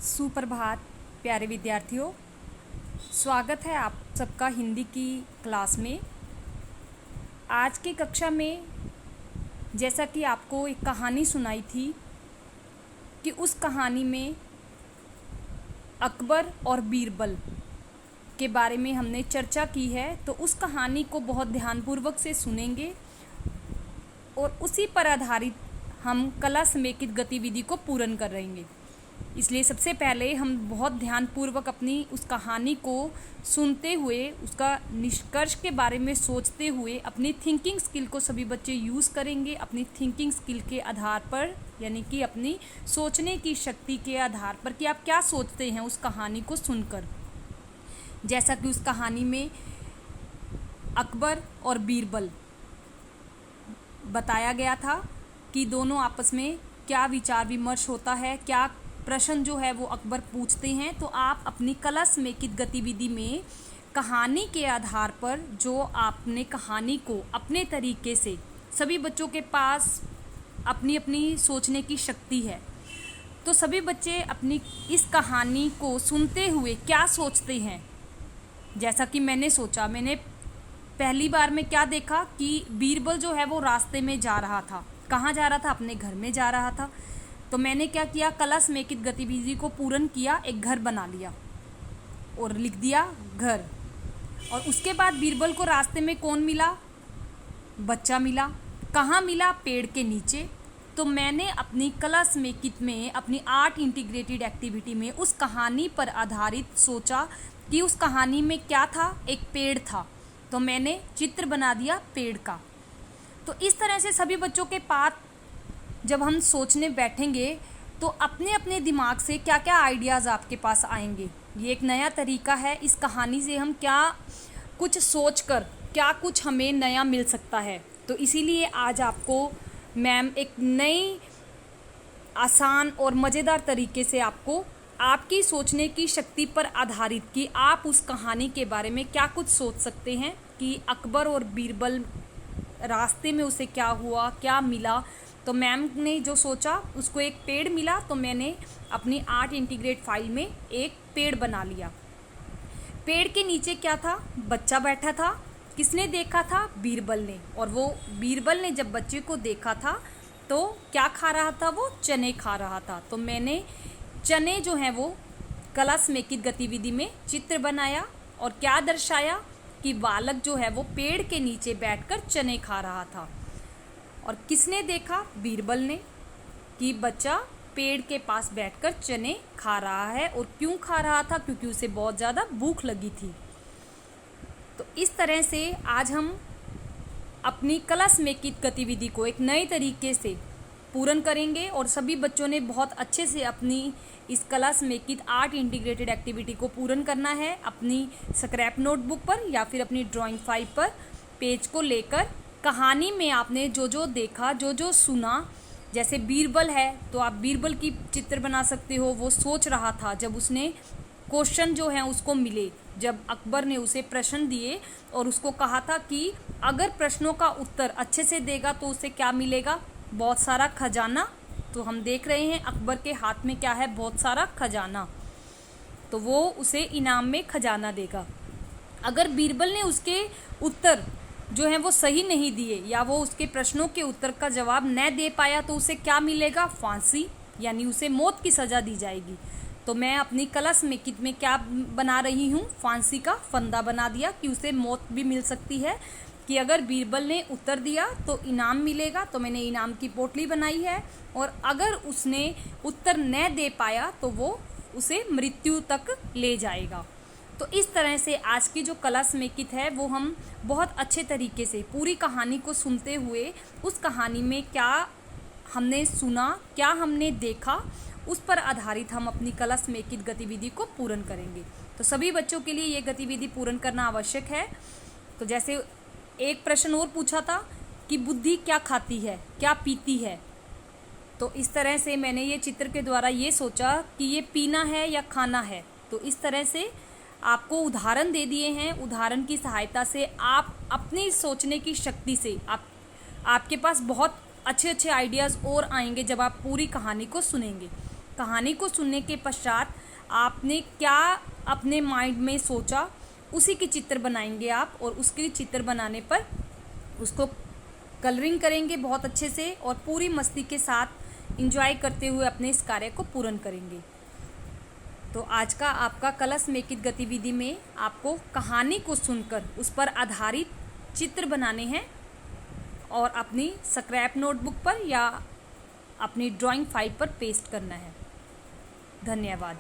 सुप्रभात प्यारे विद्यार्थियों, स्वागत है आप सबका हिंदी की क्लास में। आज की कक्षा में जैसा कि आपको एक कहानी सुनाई थी कि उस कहानी में अकबर और बीरबल के बारे में हमने चर्चा की है, तो उस कहानी को बहुत ध्यानपूर्वक से सुनेंगे और उसी पर आधारित हम कला समेकित गतिविधि को पूर्ण कर रहेंगे। इसलिए सबसे पहले हम बहुत ध्यानपूर्वक अपनी उस कहानी को सुनते हुए उसका निष्कर्ष के बारे में सोचते हुए अपनी थिंकिंग स्किल को सभी बच्चे यूज़ करेंगे। अपनी थिंकिंग स्किल के आधार पर, यानी कि अपनी सोचने की शक्ति के आधार पर कि आप क्या सोचते हैं उस कहानी को सुनकर। जैसा कि उस कहानी में अकबर और बीरबल बताया गया था कि दोनों आपस में क्या विचार विमर्श होता है, क्या प्रश्न जो है वो अकबर पूछते हैं। तो आप अपनी कला समेकित गतिविधि में कहानी के आधार पर जो आपने कहानी को अपने तरीके से, सभी बच्चों के पास अपनी अपनी सोचने की शक्ति है, तो सभी बच्चे अपनी इस कहानी को सुनते हुए क्या सोचते हैं। जैसा कि मैंने सोचा, मैंने पहली बार में क्या देखा कि बीरबल जो है वो रास्ते में जा रहा था। कहाँ जा रहा था? अपने घर में जा रहा था। तो मैंने क्या किया, कला समेकित गतिविधि को पूर्ण किया, एक घर बना लिया और लिख दिया घर। और उसके बाद बीरबल को रास्ते में कौन मिला? बच्चा मिला। कहाँ मिला? पेड़ के नीचे। तो मैंने अपनी कला समेकित में, अपनी आर्ट इंटीग्रेटेड एक्टिविटी में उस कहानी पर आधारित सोचा कि उस कहानी में क्या था, एक पेड़ था। तो मैंने चित्र बना दिया पेड़ का। तो इस तरह से सभी बच्चों के पास जब हम सोचने बैठेंगे तो अपने अपने दिमाग से क्या क्या आइडियाज़ आपके पास आएंगे। ये एक नया तरीका है। इस कहानी से हम क्या कुछ सोचकर क्या कुछ हमें नया मिल सकता है। तो इसीलिए आज आपको मैम एक नई आसान और मज़ेदार तरीके से आपको आपकी सोचने की शक्ति पर आधारित कि आप उस कहानी के बारे में क्या कुछ सोच सकते हैं कि अकबर और बीरबल रास्ते में उसे क्या हुआ, क्या मिला। तो मैम ने जो सोचा, उसको एक पेड़ मिला, तो मैंने अपनी आर्ट इंटीग्रेट फाइल में एक पेड़ बना लिया। पेड़ के नीचे क्या था? बच्चा बैठा था। किसने देखा था? बीरबल ने। और वो बीरबल ने जब बच्चे को देखा था तो क्या खा रहा था? वो चने खा रहा था। तो मैंने चने जो हैं वो कला समेकित गतिविधि में चित्र बनाया और क्या दर्शाया कि बालक जो है वो पेड़ के नीचे बैठकर चने खा रहा था। और किसने देखा? बीरबल ने, कि बच्चा पेड़ के पास बैठकर चने खा रहा है। और क्यों खा रहा था? क्योंकि उसे बहुत ज़्यादा भूख लगी थी। तो इस तरह से आज हम अपनी कला समेकित गतिविधि को एक नए तरीके से पूर्ण करेंगे और सभी बच्चों ने बहुत अच्छे से अपनी इस कला समेकित आर्ट इंटीग्रेटेड एक्टिविटी को पूर्ण करना है। अपनी स्क्रैप नोटबुक पर या फिर अपनी ड्राइंग फाइल पर पेज को लेकर कहानी में आपने जो जो देखा, जो जो सुना, जैसे बीरबल है तो आप बीरबल की चित्र बना सकते हो। वो सोच रहा था जब उसने क्वेश्चन जो है उसको मिले, जब अकबर ने उसे प्रश्न दिए और उसको कहा था कि अगर प्रश्नों का उत्तर अच्छे से देगा तो उसे क्या मिलेगा? बहुत सारा खजाना। तो हम देख रहे हैं अकबर के हाथ में क्या है? बहुत सारा खजाना। तो वो उसे इनाम में खजाना देगा। अगर बीरबल ने उसके उत्तर जो है वो सही नहीं दिए या वो उसके प्रश्नों के उत्तर का जवाब न दे पाया तो उसे क्या मिलेगा? फांसी, यानी उसे मौत की सज़ा दी जाएगी। तो मैं अपनी कला समेकित में क्या बना रही हूँ? फांसी का फंदा बना दिया कि उसे मौत भी मिल सकती है, कि अगर बीरबल ने उत्तर दिया तो इनाम मिलेगा। तो मैंने इनाम की पोटली बनाई है। और अगर उसने उत्तर न दे पाया तो वो उसे मृत्यु तक ले जाएगा। तो इस तरह से आज की जो कला समेकित है वो हम बहुत अच्छे तरीके से पूरी कहानी को सुनते हुए उस कहानी में क्या हमने सुना, क्या हमने देखा, उस पर आधारित हम अपनी कला समेकित गतिविधि को पूर्ण करेंगे। तो सभी बच्चों के लिए ये गतिविधि पूर्ण करना आवश्यक है। तो जैसे एक प्रश्न और पूछा था कि बुद्धि क्या खाती है, क्या पीती है। तो इस तरह से मैंने ये चित्र के द्वारा ये सोचा कि ये पीना है या खाना है। तो इस तरह से आपको उदाहरण दे दिए हैं। उदाहरण की सहायता से आप अपनी सोचने की शक्ति से आपके पास बहुत अच्छे अच्छे आइडियाज़ और आएंगे जब आप पूरी कहानी को सुनेंगे। कहानी को सुनने के पश्चात आपने क्या अपने माइंड में सोचा, उसी की चित्र बनाएंगे आप, और उसके चित्र बनाने पर उसको कलरिंग करेंगे बहुत अच्छे से और पूरी मस्ती के साथ एंजॉय करते हुए अपने इस कार्य को पूर्ण करेंगे। तो आज का आपका कला समेकित गतिविधि में आपको कहानी को सुनकर उस पर आधारित चित्र बनाने हैं और अपनी स्क्रैप नोटबुक पर या अपनी ड्राइंग फाइल पर पेस्ट करना है। धन्यवाद।